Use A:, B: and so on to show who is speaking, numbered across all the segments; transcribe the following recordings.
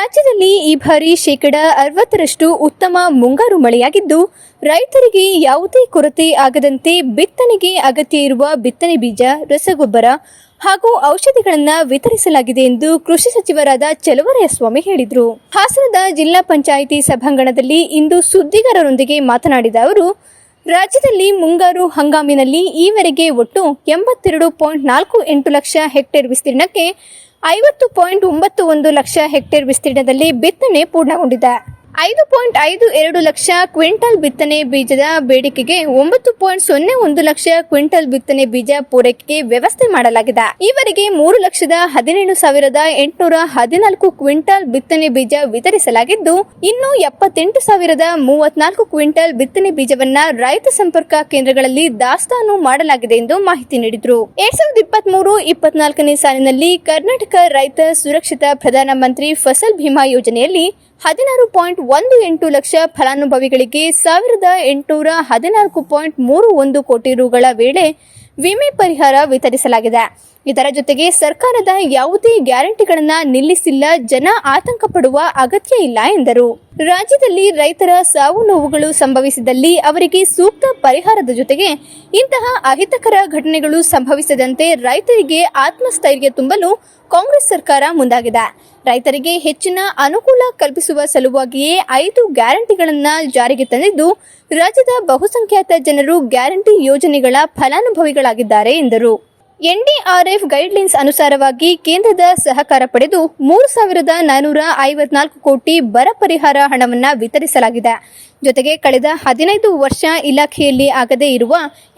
A: ರಾಜ್ಯದಲ್ಲಿ ಈ ಬಾರಿ 60% ಉತ್ತಮ ಮುಂಗಾರು ಮಳೆಯಾಗಿದ್ದು, ರೈತರಿಗೆ ಯಾವುದೇ ಕೊರತೆ ಆಗದಂತೆ ಬಿತ್ತನೆಗೆ ಅಗತ್ಯ ಇರುವ ಬಿತ್ತನೆ ಬೀಜ, ರಸಗೊಬ್ಬರ ಹಾಗೂ ಔಷಧಿಗಳನ್ನು ವಿತರಿಸಲಾಗಿದೆ ಎಂದು ಕೃಷಿ ಸಚಿವರಾದ ಚಲುವರಾಯಸ್ವಾಮಿ ಹೇಳಿದರು. ಹಾಸನದ ಜಿಲ್ಲಾ ಪಂಚಾಯಿತಿ ಸಭಾಂಗಣದಲ್ಲಿ ಇಂದು ಸುದ್ದಿಗಾರರೊಂದಿಗೆ ಮಾತನಾಡಿದ ಅವರು, ರಾಜ್ಯದಲ್ಲಿ ಮುಂಗಾರು ಹಂಗಾಮಿನಲ್ಲಿ ಈವರೆಗೆ ಒಟ್ಟು 82.48 ಲಕ್ಷ ಹೆಕ್ಟೇರ್ ವಿಸ್ತೀರ್ಣಕ್ಕೆ 50.91 ಲಕ್ಷ ಹೆಕ್ಟೇರ್ ವಿಸ್ತೀರ್ಣದಲ್ಲಿ ಬಿತ್ತನೆ ಪೂರ್ಣಗೊಂಡಿದೆ. 5.52 ಲಕ್ಷ ಕ್ವಿಂಟಲ್ ಬಿತ್ತನೆ ಬೀಜದ ಬೇಡಿಕೆಗೆ 9.01 ಲಕ್ಷ ಕ್ವಿಂಟಲ್ ಬಿತ್ತನೆ ಬೀಜ ಪೂರೈಕೆಗೆ ವ್ಯವಸ್ಥೆ ಮಾಡಲಾಗಿದೆ. ಈವರೆಗೆ 3,17,814 ಕ್ವಿಂಟಲ್ ಬಿತ್ತನೆ ಬೀಜ ವಿತರಿಸಲಾಗಿದ್ದು, ಇನ್ನು 78,034 ಕ್ವಿಂಟಲ್ ಬಿತ್ತನೆ ಬೀಜವನ್ನ ರೈತ ಸಂಪರ್ಕ ಕೇಂದ್ರಗಳಲ್ಲಿ ದಾಸ್ತಾನು ಮಾಡಲಾಗಿದೆ ಎಂದು ಮಾಹಿತಿ ನೀಡಿದರು. 2023-24ನೇ ಸಾಲಿನಲ್ಲಿ ಕರ್ನಾಟಕ ರೈತ ಸುರಕ್ಷಿತ ಪ್ರಧಾನಮಂತ್ರಿ ಫಸಲ್ ಬಿಮಾ ಯೋಜನೆಯಲ್ಲಿ 16.18 ಲಕ್ಷ ಫಲಾನುಭವಿಗಳಿಗೆ 1,814.31 ಕೋಟಿ ರುಗಳ ವೇಳೆ ವಿಮೆ ಪರಿಹಾರ ವಿತರಿಸಲಾಗಿದೆ. ಇದರ ಜೊತೆಗೆ ಸರ್ಕಾರದ ಯಾವುದೇ ಗ್ಯಾರಂಟಿಗಳನ್ನು ನಿಲ್ಲಿಸಿಲ್ಲ, ಜನ ಆತಂಕ ಪಡುವ ಅಗತ್ಯ ಇಲ್ಲ ಎಂದರು. ರಾಜ್ಯದಲ್ಲಿ ರೈತರ ಸಾವು ನೋವುಗಳು ಸಂಭವಿಸಿದಲ್ಲಿ ಅವರಿಗೆ ಸೂಕ್ತ ಪರಿಹಾರದ ಜೊತೆಗೆ ಇಂತಹ ಅಹಿತಕರ ಘಟನೆಗಳು ಸಂಭವಿಸದಂತೆ ರೈತರಿಗೆ ಆತ್ಮಸ್ಥೈರ್ಯ ತುಂಬಲು ಕಾಂಗ್ರೆಸ್ ಸರ್ಕಾರ ಮುಂದಾಗಿದೆ. ರೈತರಿಗೆ ಹೆಚ್ಚಿನ ಅನುಕೂಲ ಕಲ್ಪಿಸುವ ಸಲುವಾಗಿಯೇ 5 ಗ್ಯಾರಂಟಿಗಳನ್ನು ಜಾರಿಗೆ ತಂದಿದ್ದು, ರಾಜ್ಯದ ಬಹುಸಂಖ್ಯಾತ ಜನರು ಗ್ಯಾರಂಟಿ ಯೋಜನೆಗಳ ಫಲಾನುಭವಿಗಳಾಗಿದ್ದಾರೆ ಎಂದರು. ಎನ್ಡಿಆರ್ಎಫ್ ಗೈಡ್ಲೈನ್ಸ್ ಅನುಸಾರವಾಗಿ ಕೇಂದ್ರದ ಸಹಕಾರ ಪಡೆದು 3,454 ಕೋಟಿ ಬರ ಪರಿಹಾರ ಹಣವನ್ನು ವಿತರಿಸಲಾಗಿದೆ. ಜೊತೆಗೆ ಕಳೆದ 15 ವರ್ಷ ಇಲಾಖೆಯಲ್ಲಿ ಆಗದೇ ಇರುವ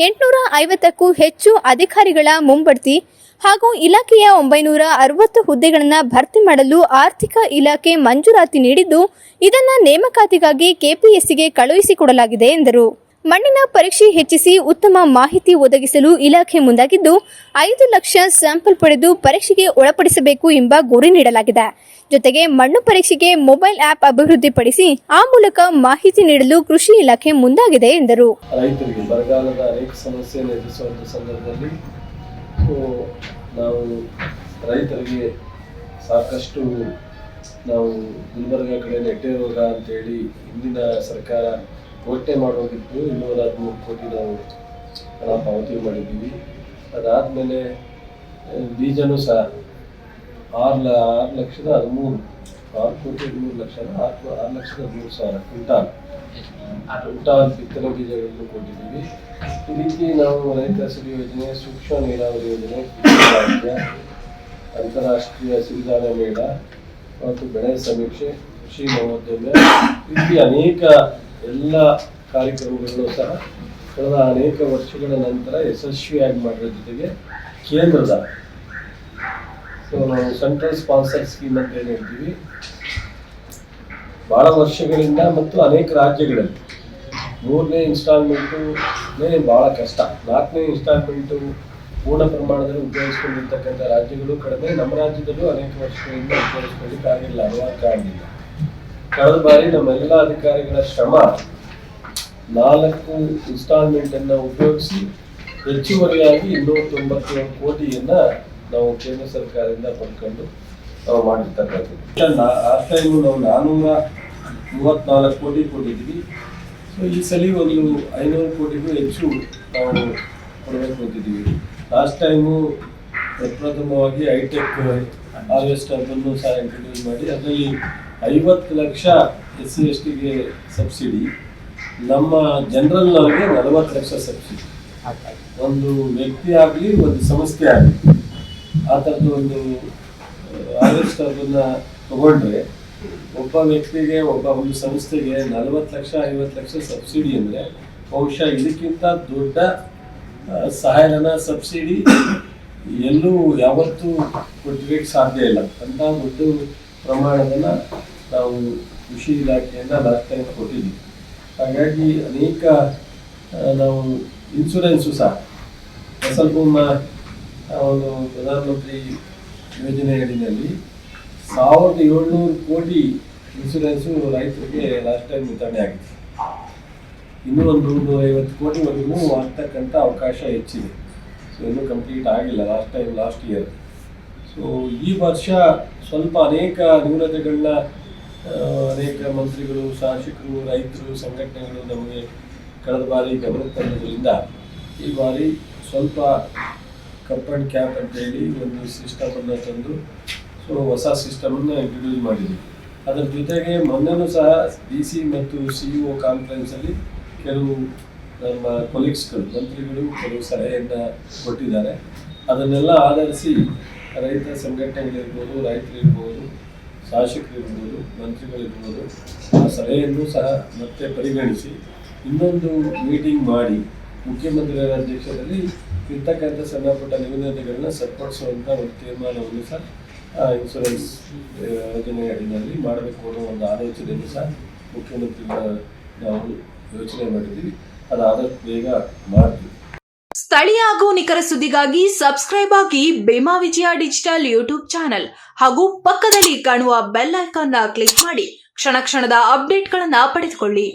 A: 850ಕ್ಕೂ ಹೆಚ್ಚು ಅಧಿಕಾರಿಗಳ ಮುಂಬಡ್ತಿ ಹಾಗೂ ಇಲಾಖೆಯ 960 ಹುದ್ದೆಗಳನ್ನು ಭರ್ತಿ ಮಾಡಲು ಆರ್ಥಿಕ ಇಲಾಖೆ ಮಂಜೂರಾತಿ ನೀಡಿದ್ದು, ಇದನ್ನು ನೇಮಕಾತಿಗಾಗಿ ಕೆಪಿಎಸ್ಸಿಗೆ ಕಳುಹಿಸಿಕೊಡಲಾಗಿದೆ ಎಂದರು. ಮಣ್ಣಿನ ಪರೀಕ್ಷೆ ಹೆಚ್ಚಿಸಿ ಉತ್ತಮ ಮಾಹಿತಿ ಒದಗಿಸಲು ಇಲಾಖೆ ಮುಂದಾಗಿದ್ದು, 5 ಲಕ್ಷ ಸ್ಯಾಂಪಲ್ ಪಡೆದು ಪರೀಕ್ಷೆಗೆ ಒಳಪಡಿಸಬೇಕು ಎಂಬ ಗುರಿ ನೀಡಲಾಗಿದೆ. ಜೊತೆಗೆ ಮಣ್ಣು ಪರೀಕ್ಷೆಗೆ ಮೊಬೈಲ್ ಆಪ್ ಅಭಿವೃದ್ಧಿಪಡಿಸಿ ಆ ಮೂಲಕ ಮಾಹಿತಿ ನೀಡಲು ಕೃಷಿ ಇಲಾಖೆ ಮುಂದಾಗಿದೆ ಎಂದರು.
B: ರೈತರಿಗೆ ಬರಗಾಲದ ಅನೇಕ ಸಮಸ್ಯೆ ಎದುರಿಸುವಂಥ ಸಂದರ್ಭದಲ್ಲಿ ನಾವು ರೈತರಿಗೆ ಸಾಕಷ್ಟು ನಾವು ಗುಲ್ಬರ್ಗ ಕಡೆ ನೆಟ್ಟೆ ರೋಗ ಅಂತೇಳಿ ಹಿಂದಿನ ಸರ್ಕಾರ ಘೋಷಣೆ ಮಾಡೋದಿತ್ತು. 213 ಕೋಟಿ ನಾವು ಹಣ ಪಾವತಿ ಮಾಡಿದ್ದೀವಿ. ಅದಾದಮೇಲೆ ಬೀಜನೂ ಸಹ 6,13,6,13,6,13,000 ಕ್ವಿಂಟಾಲ್ ಬಿತ್ತನೆ ಬೀಜಗಳನ್ನು ಕೊಟ್ಟಿದ್ದೀವಿ. ಈ ರೀತಿ ನಾವು ರೈತ ಹಸಿರು ಯೋಜನೆ, ಸೂಕ್ಷ್ಮ ನೀರಾವರಿ ಯೋಜನೆ, ಅಂತಾರಾಷ್ಟ್ರೀಯ ಸಿರಿಧಾನ್ಯ ಮೇಳ ಮತ್ತು ಬೆಳೆ ಸಮೀಕ್ಷೆ, ಕೃಷಿ ನವೋದ್ಯಮ, ಈ ರೀತಿ ಅನೇಕ ಎಲ್ಲ ಕಾರ್ಯಕ್ರಮಗಳನ್ನು ಸಹ ಕಳೆದ ಅನೇಕ ವರ್ಷಗಳ ನಂತರ ಯಶಸ್ವಿಯಾಗಿ ಮಾಡಿರೋ ಜೊತೆಗೆ ಕೇಂದ್ರದ ನಾವು ಸೆಂಟ್ರಲ್ ಸ್ಪಾನ್ಸರ್ ಸ್ಕೀಮ್ ಅಂತ ಏನು ಹೇಳ್ತೀವಿ, ಭಾಳ ವರ್ಷಗಳಿಂದ ಮತ್ತು ಅನೇಕ ರಾಜ್ಯಗಳಲ್ಲಿ 3ನೇ ಇನ್ಸ್ಟಾಲ್ಮೆಂಟು ಭಾಳ ಕಷ್ಟ, 4ನೇ ಇನ್ಸ್ಟಾಲ್ಮೆಂಟು ಪೂರ್ಣ ಪ್ರಮಾಣದಲ್ಲಿ ಉಪಯೋಗಿಸ್ಕೊಂಡಿರ್ತಕ್ಕಂಥ ರಾಜ್ಯಗಳು ಕಡಿಮೆ. ನಮ್ಮ ರಾಜ್ಯದಲ್ಲೂ ಅನೇಕ ವರ್ಷಗಳಿಂದ ಉಪಯೋಗಿಸ್ಕೊಳ್ಳಿಕ್ಕೆ ಆಗಿಲ್ಲ, ಅನುವಾದಕ್ಕಾಗಲಿಲ್ಲ. ಕಳೆದ ಬಾರಿ ನಮ್ಮೆಲ್ಲ ಅಧಿಕಾರಿಗಳ ಶ್ರಮ 4 ಇನ್ಸ್ಟಾಲ್ಮೆಂಟನ್ನು ಉಪಯೋಗಿಸಿ ಹೆಚ್ಚುವರಿಯಾಗಿ 297 ಕೋಟಿಯನ್ನು ನಾವು ಕೇಂದ್ರ ಸರ್ಕಾರದಿಂದ ಪಡ್ಕೊಂಡು ನಾವು ಮಾಡಿರ್ತಕ್ಕಂಥದ್ದು. ಆ ಟೈಮು ನಾವು 434 ಕೋಟಿ ಕೊಟ್ಟಿದ್ವಿ. ಸೊ ಈ ಸಲ ಒಂದು 500 ಕೋಟಿಗೂ ಹೆಚ್ಚು ನಾವು ಕೊಡಬೇಕು ಅಂತಿದ್ದೀವಿ. ಲಾಸ್ಟ್ ಟೈಮು ಪ್ರಪ್ರಥಮವಾಗಿ ಹೈಟೆಕ್ ಹಾರ್ವೆಸ್ಟರ್ಗಳನ್ನು ಸಹ ಇಂಟ್ರೊಡ್ಯೂಸ್ ಮಾಡಿ ಅದರಲ್ಲಿ 50 ಲಕ್ಷ SC/STಗೆ ಸಬ್ಸಿಡಿ, ನಮ್ಮ ಜನರಲ್ನವರಿಗೆ 40 ಲಕ್ಷ ಸಬ್ಸಿಡಿ. ಒಂದು ವ್ಯಕ್ತಿ ಆಗಲಿ ಒಂದು ಸಂಸ್ಥೆ ಆಗಲಿ ಆ ಥರದ್ದು ಒಂದು ಹಾರ್ವೆಸ್ಟರ್ಗಳನ್ನು ತಗೊಂಡ್ರೆ ಒಬ್ಬ ವ್ಯಕ್ತಿಗೆ ಒಂದು ಸಂಸ್ಥೆಗೆ 40 ಲಕ್ಷ 50 ಲಕ್ಷ ಸಬ್ಸಿಡಿ ಅಂದರೆ ಬಹುಶಃ ಇದಕ್ಕಿಂತ ದೊಡ್ಡ ಸಹಾಯಧನ ಸಬ್ಸಿಡಿ ಎಲ್ಲೂ ಯಾವತ್ತೂ ಕೊಡಲಿಕ್ಕೆ ಸಾಧ್ಯ ಇಲ್ಲ. ಅಂತ ದೊಡ್ಡ ಪ್ರಮಾಣದನ್ನು ನಾವು ಕೃಷಿ ಇಲಾಖೆಯಿಂದ ಲಾಸ್ಟ್ ಟೈಮ್ ಕೊಟ್ಟಿದ್ದೀವಿ. ಹಾಗಾಗಿ ಅನೇಕ ನಾವು ಇನ್ಶೂರೆನ್ಸು ಸಹ ಫಸಲ್ ಬಿಮಾ ಒಂದು ಪ್ರಧಾನಮಂತ್ರಿ ಯೋಜನೆ ಅಡಿಯಲ್ಲಿ 1,700 ಕೋಟಿ ಇನ್ಶೂರೆನ್ಸು ರೈತರಿಗೆ ಲಾಸ್ಟ್ ಟೈಮ್ ವಿತರಣೆ ಆಗಿದೆ. ಇನ್ನೂ ಒಂದು 150 ಕೋಟಿವರೆಗೂ ಆಗ್ತಕ್ಕಂಥ ಅವಕಾಶ ಹೆಚ್ಚಿದೆ. ಸೊ ಇನ್ನೂ ಕಂಪ್ಲೀಟ್ ಆಗಿಲ್ಲ ಲಾಸ್ಟ್ ಇಯರ್. ಸೊ ಈ ವರ್ಷ ಸ್ವಲ್ಪ ಅನೇಕ ನ್ಯೂನತೆಗಳನ್ನ ಅನೇಕ ಮಂತ್ರಿಗಳು, ಶಾಸಕರು, ರೈತರು, ಸಂಘಟನೆಗಳು ನಮಗೆ ಕಳೆದ ಬಾರಿ ಗಮನಕ್ಕೆ ತಂದಿದ್ದರಿಂದ ಈ ಬಾರಿ ಸ್ವಲ್ಪ ಕಪ್ ಆ್ಯಂಡ್ ಕ್ಯಾಪ್ ಅಂತೇಳಿ ಒಂದು ಸಿಸ್ಟಮನ್ನು ತಂದು ಸೊ ಹೊಸ ಸಿಸ್ಟಮನ್ನು ಇಂಟ್ರೊಡ್ಯೂಸ್ ಮಾಡಿದ್ವಿ. ಅದರ ಜೊತೆಗೆ ಮೊನ್ನೆನೂ ಸಹ DC ಮತ್ತು CEO ಕಾನ್ಫರೆನ್ಸಲ್ಲಿ ಕೆಲವು ನಮ್ಮ ಕೊಲೀಗ್ಸ್ಗಳು, ಮಂತ್ರಿಗಳು ಕೆಲವು ಸಲಹೆಯನ್ನು ಕೊಟ್ಟಿದ್ದಾರೆ. ಅದನ್ನೆಲ್ಲ ಆಧರಿಸಿ ರೈತ ಸಂಘಟನೆಗಳಿರ್ಬೋದು, ರೈತರಿರ್ಬೋದು, ಶಾಸಕರಿರ್ಬೋದು, ಮಂತ್ರಿಗಳಿರ್ಬೋದು ಆ ಸಲಹೆಯನ್ನು ಸಹ ಮತ್ತೆ ಪರಿಗಣಿಸಿ ಇನ್ನೊಂದು ಮೀಟಿಂಗ್ ಮಾಡಿ ಮುಖ್ಯಮಂತ್ರಿಗಳ ಅಧ್ಯಕ್ಷತೆಯಲ್ಲಿ ಇರ್ತಕ್ಕಂಥ ಸಣ್ಣ ಪುಟ್ಟ ನ್ಯೂನತೆಗಳನ್ನ ಸರಿಪಡಿಸುವಂಥ ಒಂದು ತೀರ್ಮಾನವನ್ನು ಸಹ ಇನ್ಶೂರೆನ್ಸ್ ಯೋಜನೆ ಅಡಿಯಲ್ಲಿ ಮಾಡಬೇಕು ಅನ್ನೋ ಒಂದು ಆಲೋಚನೆಯನ್ನು ಸಹ ಮುಖ್ಯಮಂತ್ರಿಗಳ ನಾವು ಯೋಚನೆ ಮಾಡಿದ್ದೀವಿ. ಅದಾದಷ್ಟು ಬೇಗ ಮಾಡ್ತೀವಿ.
C: ಸ್ಥಳೀಯ ಹಾಗೂ ನಿಖರ ಸುದ್ದಿಗಾಗಿ ಸಬ್ಸ್ಕ್ರೈಬ್ ಆಗಿ ಬೇಮಾ ವಿಜಯ ಡಿಜಿಟಲ್ ಯೂಟ್ಯೂಬ್ ಚಾನೆಲ್ ಹಾಗೂ ಪಕ್ಕದಲ್ಲಿ ಕಾಣುವ ಬೆಲ್ ಐಕಾನ್ ಕ್ಲಿಕ್ ಮಾಡಿ ಕ್ಷಣ ಕ್ಷಣದ ಅಪ್ಡೇಟ್ಗಳನ್ನು ಪಡೆದುಕೊಳ್ಳಿ.